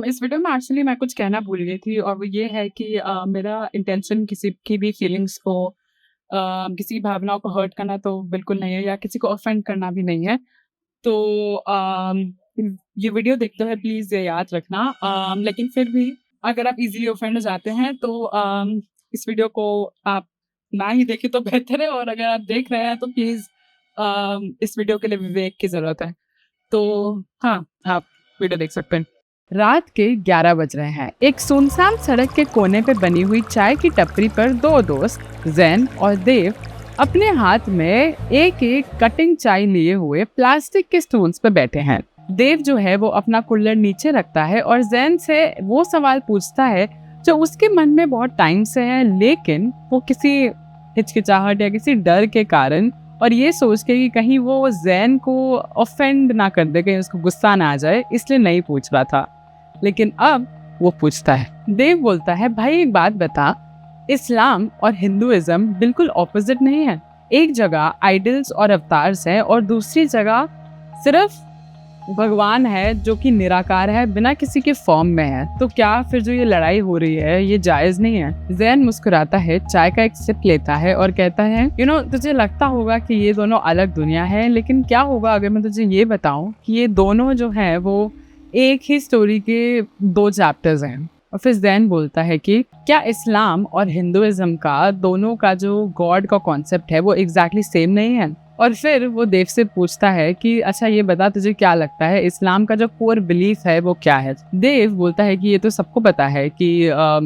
इस वीडियो में एक्चुअली मैं कुछ कहना भूल गई थी और वो ये है कि मेरा इंटेंशन किसी की भी फीलिंग्स को किसी भावनाओं को हर्ट करना तो बिल्कुल नहीं है या किसी को ऑफेंड करना भी नहीं है। तो ये वीडियो देखते हुए प्लीज़ ये याद रखना। लेकिन फिर भी अगर आप इज़िली ऑफेंड हो जाते हैं तो इस वीडियो को आप ना ही देखें तो बेहतर है और अगर आप देख रहे हैं तो प्लीज़ इस वीडियो के लिए विवेक की ज़रूरत है। तो हाँ, आप वीडियो देख सकते हैं। रात के 11 बज रहे हैं। एक सुनसान सड़क के कोने पे बनी हुई चाय की टपरी पर दो दोस्त जैन और देव अपने हाथ में एक एक कटिंग चाय लिए हुए प्लास्टिक के स्टूल्स पे बैठे हैं। देव जो है वो अपना कुल्हड़ नीचे रखता है और जैन से वो सवाल पूछता है जो उसके मन में बहुत टाइम से है, लेकिन वो किसी हिचकिचाहट या किसी डर के कारण और ये सोच के कि कहीं वो जैन को ऑफेंड ना कर दे, कहीं उसको गुस्सा ना आ जाए, इसलिए नहीं पूछ रहा था। लेकिन अब वो पूछता है। देव बोलता है, भाई एक बात बता, इस्लाम और हिंदुइज्म बिल्कुल ऑपोजिट नहीं है। एक जगह आइडल्स और अवतार्स है और दूसरी जगह सिर्फ भगवान है जो कि निराकार है, बिना किसी के फॉर्म में है। तो क्या फिर जो ये लड़ाई हो रही है ये जायज नहीं है? जैन मुस्कुराता है, चाय का एक सिप लेता है और कहता है, तुझे लगता होगा कि ये दोनों अलग दुनिया है, लेकिन क्या होगा अगर मैं तुझे ये बताऊं कि ये दोनों जो है वो एक ही स्टोरी के 2 चैप्टर्स हैं। और फिर जैन बोलता है कि क्या इस्लाम और हिंदुइज्म का दोनों का जो गॉड का कॉन्सेप्ट है वो एग्जैक्टली सेम नहीं है? और फिर वो देव से पूछता है कि अच्छा ये बता, तुझे क्या लगता है इस्लाम का जो कोर बिलीफ है वो क्या है? देव बोलता है कि ये तो सबको पता है कि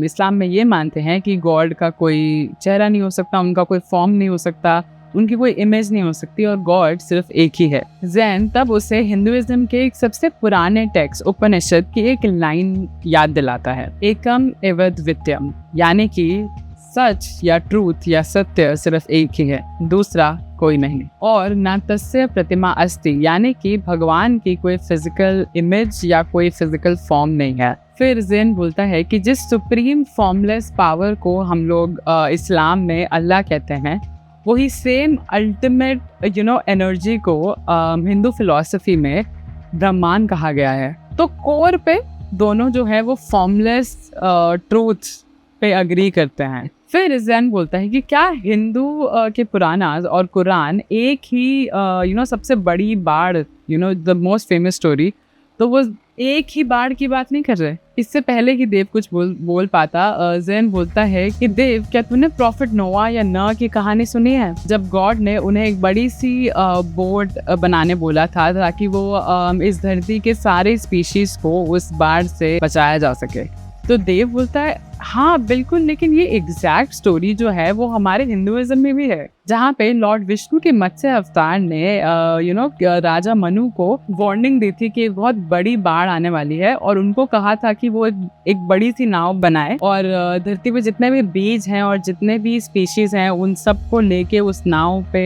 इस्लाम में ये मानते हैं कि गॉड का कोई चेहरा नहीं हो सकता, उनका कोई फॉर्म नहीं हो सकता, उनकी कोई इमेज नहीं हो सकती और गॉड सिर्फ एक ही है। जैन तब उसे हिंदुइज्म के एक सबसे पुराने टेक्स्ट उपनिषद की एक लाइन याद दिलाता है, एकम एव द्वितीयम, यानी कि सच या ट्रूथ या सत्य सिर्फ एक ही है, दूसरा कोई नहीं, और न तस्य प्रतिमा अस्ति, यानी कि भगवान की कोई फिजिकल इमेज या कोई फिजिकल फॉर्म नहीं है। फिर जैन बोलता है कि जिस सुप्रीम फॉर्मलेस पावर को हम लोग इस्लाम में अल्लाह कहते हैं, वही सेम अल्टीमेट एनर्जी को हिंदू फिलॉसफी में ब्रह्मांड कहा गया है। तो कोर पे दोनों जो है वो फॉर्मलेस ट्रूथ पे अग्री करते हैं। फिर जैन बोलता है कि क्या हिंदू के पुराणास और कुरान एक ही सबसे बड़ी बाढ़, द मोस्ट फेमस स्टोरी, तो वो एक ही बाढ़ की बात नहीं कर रहे? इससे पहले कि देव कुछ बोल पाता, जैन बोलता है कि देव, क्या तूने प्रॉफिट नोआ या न की कहानी सुनी है? जब गॉड ने उन्हें एक बड़ी सी बोट बनाने बोला था ताकि वो इस धरती के सारे स्पीशीज को उस बाढ़ से बचाया जा सके। तो देव बोलता है, हाँ बिल्कुल, लेकिन ये एग्जैक्ट स्टोरी जो है वो हमारे हिंदुइज्म में भी है, जहाँ पे लॉर्ड विष्णु के मत्स्य अवतार ने राजा मनु को वार्निंग दी थी कि बहुत बड़ी बाढ़ आने वाली है और उनको कहा था कि वो एक बड़ी सी नाव बनाए और धरती पे जितने भी बीज हैं और जितने भी स्पीशीज हैं उन सबको लेके उस नाव पे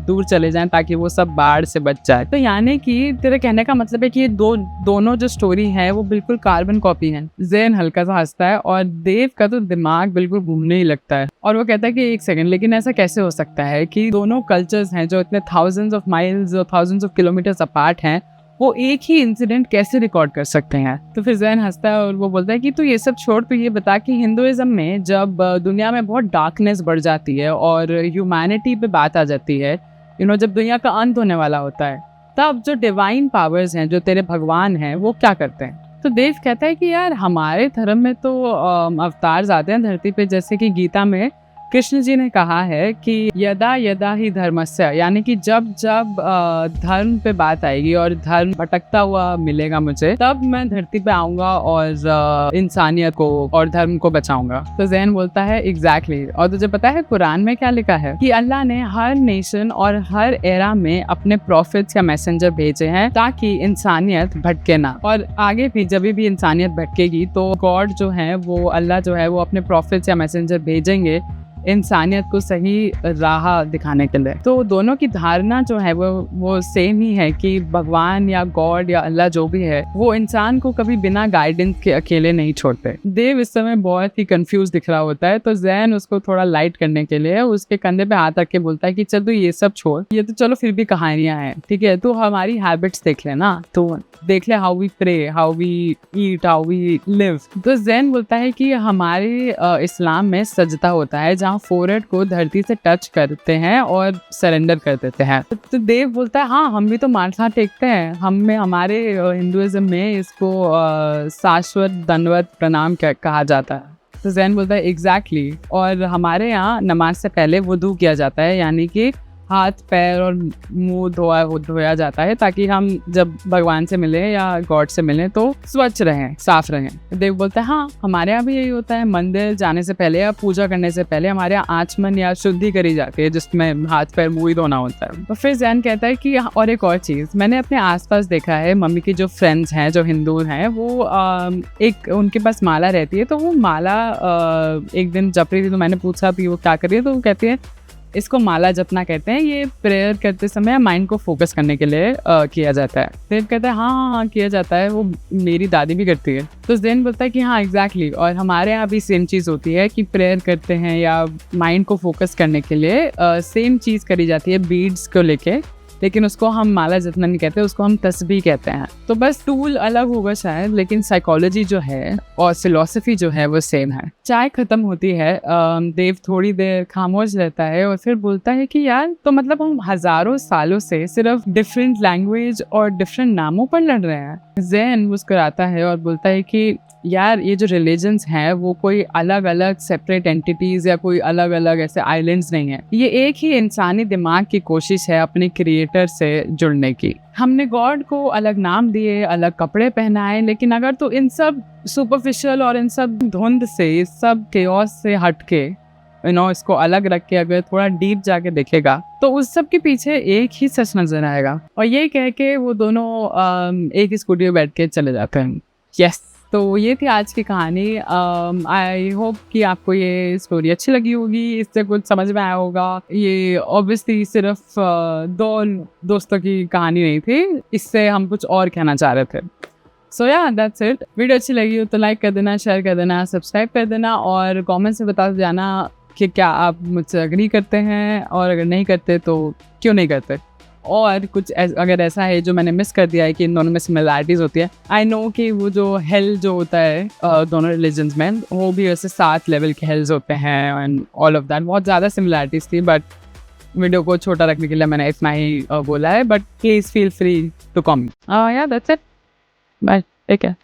दूर चले जाएं ताकि वो सब बाढ़ से बच जाए। तो यानी कि तेरे कहने का मतलब है कि ये दोनों जो स्टोरी है वो बिल्कुल कार्बन कॉपी है। जैन हल्का सा हंसता है और देव का तो दिमाग बिल्कुल घूमने ही लगता है और वो कहता है कि एक सेकंड, लेकिन ऐसा कैसे हो सकता है कि दोनों कल्चर्स हैं जो इतने थाउजेंड्स ऑफ माइल्स और थाउजेंड्स ऑफ किलोमीटर्स अपार्ट हैं, वो एक ही इंसिडेंट कैसे रिकॉर्ड कर सकते हैं? तो फिर जैन हंसता है और वो बोलता है कि तू ये सब छोड़, तो ये बता कि हिंदुइज्म में जब दुनिया में बहुत डार्कनेस बढ़ जाती है और ह्यूमैनिटी पे बात आ जाती है, जब दुनिया का अंत होने वाला होता है, तब जो डिवाइन पावर्स हैं, जो तेरे भगवान हैं, वो क्या करते हैं? तो देव कहता है कि यार हमारे धर्म में तो अवतार आते हैं धरती पे, जैसे कि गीता में कृष्ण जी ने कहा है कि यदा यदा ही धर्मस्य, यानी कि जब जब धर्म पे बात आएगी और धर्म भटकता हुआ मिलेगा मुझे, तब मैं धरती पे आऊंगा और इंसानियत को और धर्म को बचाऊंगा। तो जैन बोलता है एग्जैक्टली। और तुझे पता है कुरान में क्या लिखा है? कि अल्लाह ने हर नेशन और हर एरा में अपने प्रॉफिट्स या मैसेंजर भेजे हैं ताकि इंसानियत भटके ना, और आगे भी जब भी इंसानियत भटकेगी तो गॉड जो है वो, अल्लाह जो है वो अपने प्रॉफिट्स या मैसेंजर भेजेंगे इंसानियत को सही राह दिखाने के लिए। तो दोनों की धारणा जो है वो सेम ही है कि भगवान या गॉड या अल्लाह जो भी है वो इंसान को कभी बिना गाइडेंस के अकेले नहीं छोड़ते। देव इस समय बहुत ही कंफ्यूज दिख रहा होता है, तो जैन उसको थोड़ा लाइट करने के लिए उसके कंधे पे हाथ रख के बोलता है कि चल तू ये सब छोड़, ये तो चलो फिर भी कहानियां हैं, ठीक है, तो हमारी हैबिट्स देख ले ना, तो देख ले how we pray, how we eat, how we live. तो जैन बोलता है कि हमारे इस्लाम में सजदा होता है जहाँ फोरहेड को धरती से टच करते हैं और सरेंडर कर देते हैं। तो देव बोलता है हाँ हम भी तो माथा टेकते हैं, हमारे हिंदुइज्म में इसको शाश्वत दंडवत प्रणाम कहा जाता है। तो जैन बोलता है एग्जैक्टली, और हमारे यहाँ नमाज से पहले वुदू किया जाता है, यानी कि हाथ पैर और मुंह धोया जाता है ताकि हम जब भगवान से मिले या गॉड से मिले तो स्वच्छ रहें, साफ रहें। देव बोलता है हाँ हमारे यहाँ भी यही होता है, मंदिर जाने से पहले या पूजा करने से पहले हमारे यहाँ आचमन या शुद्धि करी जाती है जिसमें हाथ पैर मुंह ही धोना होता है। तो फिर जैन कहता है कि और एक और चीज़ मैंने अपने आसपास देखा है, मम्मी की जो फ्रेंड्स हैं जो हिंदू हैं वो एक उनके पास माला रहती है, तो वो माला एक दिन जप रही थी, तो मैंने पूछा भी वो क्या कर रही है, तो वो कहती है इसको माला जपना कहते हैं, ये प्रेयर करते समय माइंड को फोकस करने के लिए किया जाता है। देव कहता है हाँ किया जाता है, वो मेरी दादी भी करती है। तो जैन बोलता है कि हाँ एग्जैक्टली, और हमारे यहाँ भी सेम चीज़ होती है कि प्रेयर करते हैं या माइंड को फोकस करने के लिए सेम चीज़ करी जाती है बीड्स को लेके, लेकिन उसको हम माला जपना नहीं कहते, उसको हम तस्बीह कहते हैं। तो बस टूल अलग होगा शायद, लेकिन साइकोलॉजी जो है और फिलॉसफी जो है वो सेम है। चाय खत्म होती है, देव थोड़ी देर खामोश रहता है और फिर बोलता है कि यार तो मतलब हम हजारों सालों से सिर्फ डिफरेंट लैंग्वेज और डिफरेंट नामों पर लड़ रहे हैं। जैन मुस्कुराता है और बोलता है कि यार ये जो रिलीजन्स हैं वो कोई अलग अलग सेपरेट एंटिटीज या कोई अलग अलग ऐसे आइलैंड्स नहीं है, ये एक ही इंसानी दिमाग की कोशिश है अपने क्रिएटर से जुड़ने की। हमने गॉड को अलग नाम दिए, अलग कपड़े पहनाए, लेकिन अगर तो इन सब सुपरफिशियल और इन सब धुंध से, इस सब केओस से हटके इसको अलग रख के अगर थोड़ा डीप जाके देखेगा तो उस सब के पीछे एक ही सच नजर आएगा। और ये कह के वो दोनों एक स्कूटी में बैठ के चले जाते हैं। यस, तो ये थी आज की कहानी। आई होप कि आपको ये स्टोरी अच्छी लगी होगी, इससे कुछ समझ में आया होगा। ये ऑब्वियसली सिर्फ दो दोस्तों की कहानी नहीं थी, इससे हम कुछ और कहना चाह रहे थे। सो या दैट्स इट। वीडियो अच्छी लगी हो तो लाइक कर देना, शेयर कर देना, सब्सक्राइब कर देना और कमेंट से बता जाना कि क्या आप मुझसे एग्री करते हैं, और अगर नहीं करते तो क्यों नहीं करते, और कुछ अगर ऐसा है जो मैंने मिस कर दिया है कि इन दोनों में सिमिलैरिटीज़ होती है। आई नो कि वो जो हेल जो होता है दोनों रिलीजन्स में, वो भी वैसे 7 लेवल के हेल्स होते हैं एंड ऑल ऑफ दैट, बहुत ज़्यादा सिमिलैरिटीज़ थी, बट वीडियो को छोटा रखने के लिए मैंने इतना ही बोला है। But please feel free to comment. Yeah that's it, bye, take care.